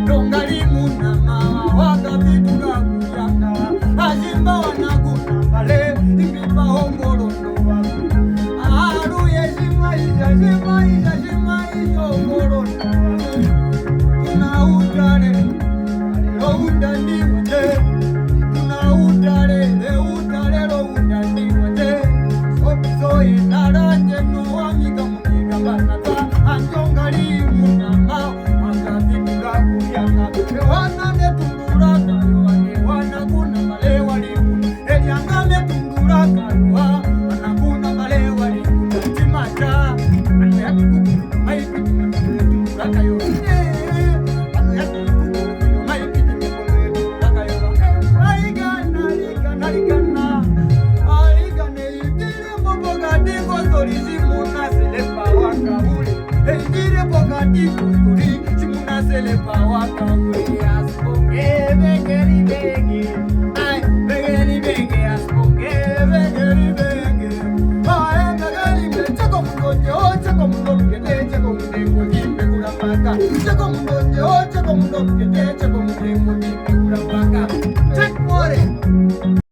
Tongalimu na mawa wakavitura kuyanga azimba wanakuna mbale imbipa hongolondo waku aruye zimaisha hongolondo waku tuna utale alounda ndiwate tuna utale lounda ndiwate sopisoye naranje nuwamiga muniga banata anjongalimu na mawa wakavitura kuyanga wana netundura kayo wana kuna male walimu eliangame tundura kayo wana male walimu timacha anu ya kuku maipi tundura kayo anu ya kuku maipi tundura kayo aligana itire mboga diko torizi muna selepa wakaule itire mboga diko torizi muna selepa wakaule